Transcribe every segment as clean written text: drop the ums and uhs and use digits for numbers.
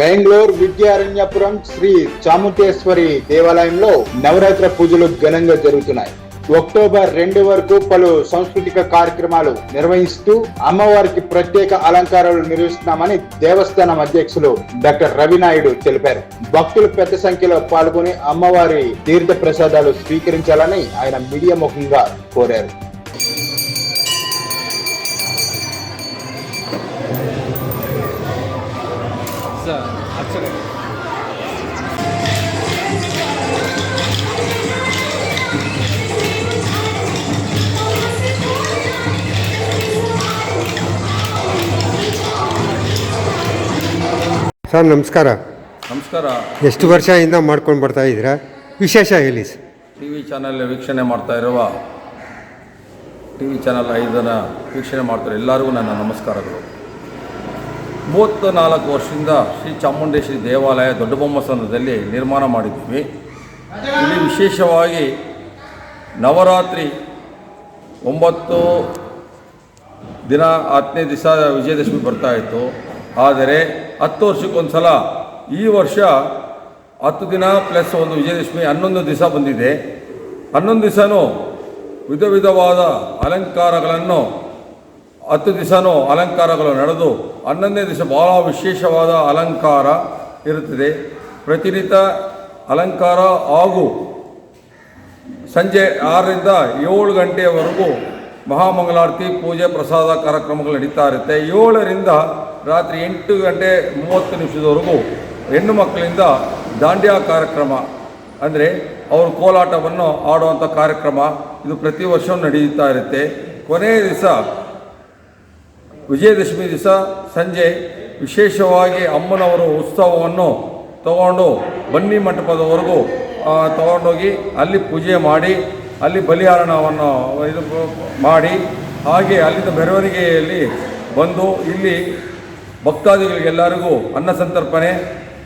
బెంగళూరు విద్యారణ్యపురం శ్రీ చాముండేశ్వరి దేవాలయంలో నవరాత్రి పూజలు ఘనంగా జరుగుతున్నాయి. అక్టోబర్ 2 వరకు పలు సాంస్కృతిక కార్యక్రమాలు నిర్వహిస్తూ అమ్మవారికి ప్రత్యేక అలంకారాలు నిర్వహిస్తున్నామని దేవస్థానం అధ్యక్షులు డాక్టర్ రవినాయుడు తెలిపారు. భక్తులు పెద్ద సంఖ్యలో పాల్గొని అమ్మవారి తీర్థ ప్రసాదాలు స్వీకరించాలని ఆయన మీడియా ముఖంగా కోరారు. ಸರ್ ನಮಸ್ಕಾರ. ನಮಸ್ಕಾರ. ಎಷ್ಟು ವರ್ಷದಿಂದ ಮಾಡ್ಕೊಂಡು ಬರ್ತಾ ಇದ್ದೀರಾ? ವಿಶೇಷ ಹೇಳಿ ಸರ್. ಟಿ ವಿ ಚಾನಲ್ ವೀಕ್ಷಣೆ ಮಾಡ್ತಾ ಇರುವ ಟಿ ವಿ ಚಾನಲ್ 5 ವೀಕ್ಷಣೆ ಮಾಡ್ತಾರೆ ಎಲ್ಲರಿಗೂ ನನ್ನ ನಮಸ್ಕಾರಗಳು. 34 ವರ್ಷದಿಂದ ಶ್ರೀ ಚಾಮುಂಡೇಶ್ವರಿ ದೇವಾಲಯ ದೊಡ್ಡಬೊಮ್ಮಸಂದ್ರದಲ್ಲಿ ನಿರ್ಮಾಣ ಮಾಡಿದ್ದೀವಿ. ಇಲ್ಲಿ ವಿಶೇಷವಾಗಿ ನವರಾತ್ರಿ 9 ದಿನ 10ನೇ ದಿವಸ ವಿಜಯದಶಮಿ ಬರ್ತಾಯಿತ್ತು. ಆದರೆ 10 ವರ್ಷಕ್ಕೊಂದು ಸಲ ಈ ವರ್ಷ 10 ದಿನ ಪ್ಲಸ್ ಒಂದು ವಿಜಯದಶಮಿ 11 ದಿವಸ ಬಂದಿದೆ. 11 ದಿವಸನೂ ವಿಧ ವಿಧವಾದ ಅಲಂಕಾರಗಳನ್ನು 10 ದಿವಸನೂ ಅಲಂಕಾರಗಳು ನಡೆದು 11ನೇ ದಿವಸ ಭಾಳ ವಿಶೇಷವಾದ ಅಲಂಕಾರ ಇರುತ್ತದೆ. ಪ್ರತಿನಿತ್ಯ ಅಲಂಕಾರ ಹಾಗೂ ಸಂಜೆ 6ರಿಂದ 7 ಗಂಟೆಯವರೆಗೂ ಮಹಾಮಂಗಳಾರತಿ ಪೂಜೆ ಪ್ರಸಾದ ಕಾರ್ಯಕ್ರಮಗಳು ನಡೀತಾ ಇರುತ್ತೆ. 7ರಿಂದ ರಾತ್ರಿ 8 ಗಂಟೆ 30 ನಿಮಿಷದವರೆಗೂ ಹೆಣ್ಣು ಮಕ್ಕಳಿಂದ ದಾಂಡ್ಯಾ ಕಾರ್ಯಕ್ರಮ ಅಂದರೆ ಅವರು ಕೋಲಾಟವನ್ನು ಆಡುವಂಥ ಕಾರ್ಯಕ್ರಮ ಇದು ಪ್ರತಿ ವರ್ಷವೂ ನಡೀತಾ ಇರುತ್ತೆ. ಕೊನೆಯ ದಿವಸ ವಿಜಯದಶಮಿ ದಿವಸ ಸಂಜೆ ವಿಶೇಷವಾಗಿ ಅಮ್ಮನವರು ಉತ್ಸವವನ್ನು ತಗೊಂಡು ಬನ್ನಿ ಮಂಟಪದವರೆಗೂ ತಗೊಂಡೋಗಿ ಅಲ್ಲಿ ಪೂಜೆ ಮಾಡಿ ಅಲ್ಲಿ ಬಲಿಹಾರಣವನ್ನು ಇದು ಮಾಡಿ ಹಾಗೆ ಅಲ್ಲಿಂದ ಮೆರವಣಿಗೆಯಲ್ಲಿ ಬಂದು ಇಲ್ಲಿ ಭಕ್ತಾದಿಗಳಿಗೆಲ್ಲರಿಗೂ ಅನ್ನ ಸಂತರ್ಪಣೆ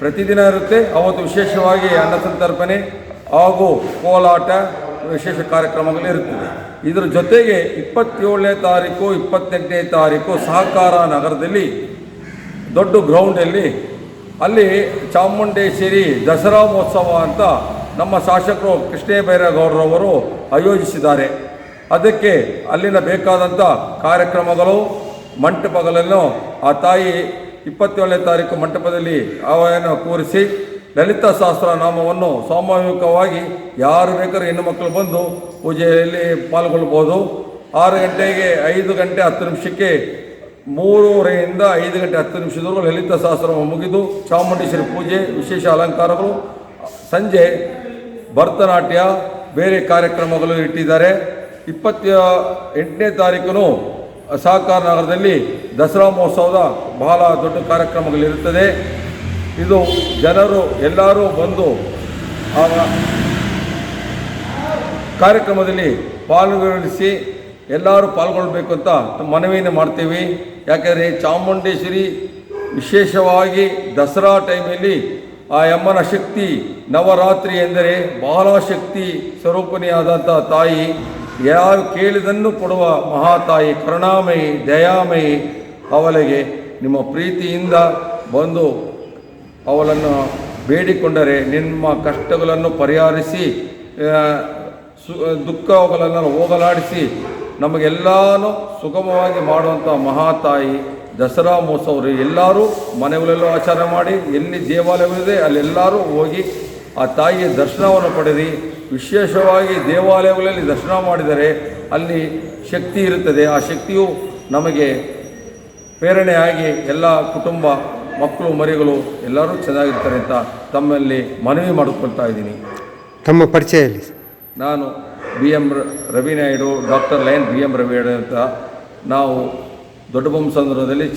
ಪ್ರತಿದಿನ ಇರುತ್ತೆ. ಅವತ್ತು ವಿಶೇಷವಾಗಿ ಅನ್ನ ಸಂತರ್ಪಣೆ ಹಾಗೂ ಕೋಲಾಟ ವಿಶೇಷ ಕಾರ್ಯಕ್ರಮಗಳು ಇರುತ್ತದೆ. ಇದರ ಜೊತೆಗೆ 27ನೇ ತಾರೀಕು 28ನೇ ತಾರೀಕು ಸಹಕಾರ ನಗರದಲ್ಲಿ ದೊಡ್ಡ ಗ್ರೌಂಡಲ್ಲಿ ಅಲ್ಲಿ ಚಾಮುಂಡೇಶ್ವರಿ ದಸರಾ ಮಹೋತ್ಸವ ಅಂತ ನಮ್ಮ ಶಾಸಕರು ಕೃಷ್ಣ ಬೈರೇಗೌಡರವರು ಆಯೋಜಿಸಿದ್ದಾರೆ. ಅದಕ್ಕೆ ಅಲ್ಲಿನ ಬೇಕಾದಂಥ ಕಾರ್ಯಕ್ರಮಗಳು ಮಂಟಪಗಳನ್ನು ಆ ತಾಯಿ 27ನೇ ತಾರೀಕು ಮಂಟಪದಲ್ಲಿ ಆವಾಹನ ಕೂರಿಸಿ ಲಲಿತಾ ಸಹಸ್ರನಾಮವನ್ನು ಸಾಮೂಹಿಕವಾಗಿ ಯಾರು ಬೇಕಾದ್ರೂ ಹೆಣ್ಣು ಮಕ್ಕಳು ಬಂದು ಪೂಜೆಯಲ್ಲಿ ಪಾಲ್ಗೊಳ್ಬೋದು. 6 ಗಂಟೆಗೆ 5 ಗಂಟೆ 10 ನಿಮಿಷಕ್ಕೆ 3:30ರಿಂದ 5 ಗಂಟೆ 10 ನಿಮಿಷದವರೆಗೂ ಲಲಿತಾ ಸಹಸ್ರನಾಮ ಮುಗಿದು ಚಾಮುಂಡೇಶ್ವರಿ ಪೂಜೆ ವಿಶೇಷ ಅಲಂಕಾರಗಳು ಸಂಜೆ ಭರತನಾಟ್ಯ ಬೇರೆ ಕಾರ್ಯಕ್ರಮಗಳು ಇಟ್ಟಿದ್ದಾರೆ. 28ನೇ ತಾರೀಕು ಸಹಕಾರ ನಗರದಲ್ಲಿ ದಸರಾ ಮಹೋತ್ಸವದ ಬಹಳ ದೊಡ್ಡ ಕಾರ್ಯಕ್ರಮಗಳಿರುತ್ತದೆ. ಇದು ಜನರು ಎಲ್ಲರೂ ಬಂದು ಆ ಕಾರ್ಯಕ್ರಮದಲ್ಲಿ ಪಾಲ್ಗೊಳಿಸಿ ಎಲ್ಲರೂ ಪಾಲ್ಗೊಳ್ಬೇಕು ಅಂತ ಮನವಿಯನ್ನು ಮಾಡ್ತೀವಿ. ಯಾಕೆಂದರೆ ಚಾಮುಂಡೇಶ್ವರಿ ವಿಶೇಷವಾಗಿ ದಸರಾ ಟೈಮಲ್ಲಿ ಆ ಅಮ್ಮನ ಶಕ್ತಿ ನವರಾತ್ರಿ ಎಂದರೆ ಬಹಳ ಶಕ್ತಿ ಸ್ವರೂಪಿಣಿಯಾದಂಥ ತಾಯಿ, ಯಾರು ಕೇಳಿದನ್ನು ಕೊಡುವ ಮಹಾತಾಯಿ, ಕರುಣಾಮಯಿ, ದಯಾಮಯಿ. ಅವಳಿಗೆ ನಿಮ್ಮ ಪ್ರೀತಿಯಿಂದ ಬಂದು ಅವಳನ್ನು ಬೇಡಿಕೊಂಡರೆ ನಿಮ್ಮ ಕಷ್ಟಗಳನ್ನು ಪರಿಹರಿಸಿ ದುಃಖಗಳನ್ನು ಹೋಗಲಾಡಿಸಿ ನಮಗೆಲ್ಲನೂ ಸುಗಮವಾಗಿ ಮಾಡುವಂಥ ಮಹಾತಾಯಿ ದಸರಾ ಮಹೋತ್ಸವ ಎಲ್ಲರೂ ಮನೆಗಳಲ್ಲೂ ಆಚರಣೆ ಮಾಡಿ, ಎಲ್ಲಿ ದೇವಾಲಯವಿದೆ ಅಲ್ಲೆಲ್ಲರೂ ಹೋಗಿ ಆ ತಾಯಿಯ ದರ್ಶನವನ್ನು ಪಡೆದು ವಿಶೇಷವಾಗಿ ದೇವಾಲಯಗಳಲ್ಲಿ ದರ್ಶನ ಮಾಡಿದರೆ ಅಲ್ಲಿ ಶಕ್ತಿ ಇರುತ್ತದೆ. ಆ ಶಕ್ತಿಯು ನಮಗೆ ಪ್ರೇರಣೆಯಾಗಿ ಎಲ್ಲ ಕುಟುಂಬ ಮಕ್ಕಳು ಮರಿಗಳು ಎಲ್ಲರೂ ಚೆನ್ನಾಗಿರ್ತಾರೆ ಅಂತ ತಮ್ಮಲ್ಲಿ ಮನವಿ ಮಾಡಿಕೊಳ್ತಾ ಇದ್ದೀನಿ. ತಮ್ಮ ಪರಿಚಯದಲ್ಲಿ ನಾನು BM Ravi Naidu, doctor line BM Ravi Naidu ಅಂತ. ನಾವು ದೊಡ್ಡಬೊಮ್ಮಸಂದ್ರದಲ್ಲಿ